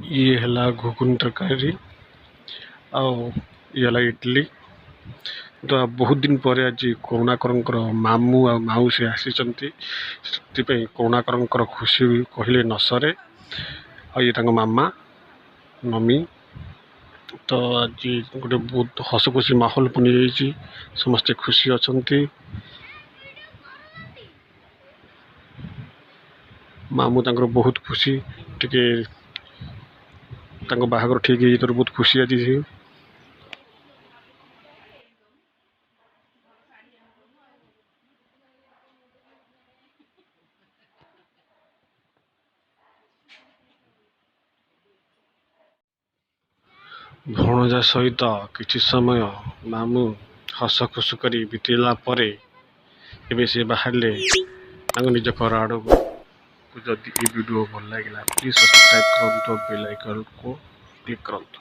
ये है घुगुन तरकारी आला इडली। तो बहुत दिन पर आज करुणाकर मामू आ माउसी आसी करुणाकर खुशी कहले न सरे। ये मामा मम्मी तो आज गोटे बहुत हसखुशी माहौल बनी जाइए, समस्ते खुशी अच्छा। मामू तंकर बहुत खुशी टिके बाहागर ठीक है, तो बहुत खुशी आज सी। भणजा सहित किछि समय मामू हस खुश कर बीतला परे एबे से बाहरले निज घर आड़ को। जदि ये वीडियो भल लगा प्लीज सब्सक्राइब करंतु, बेल आइकन को क्लिक करंतु।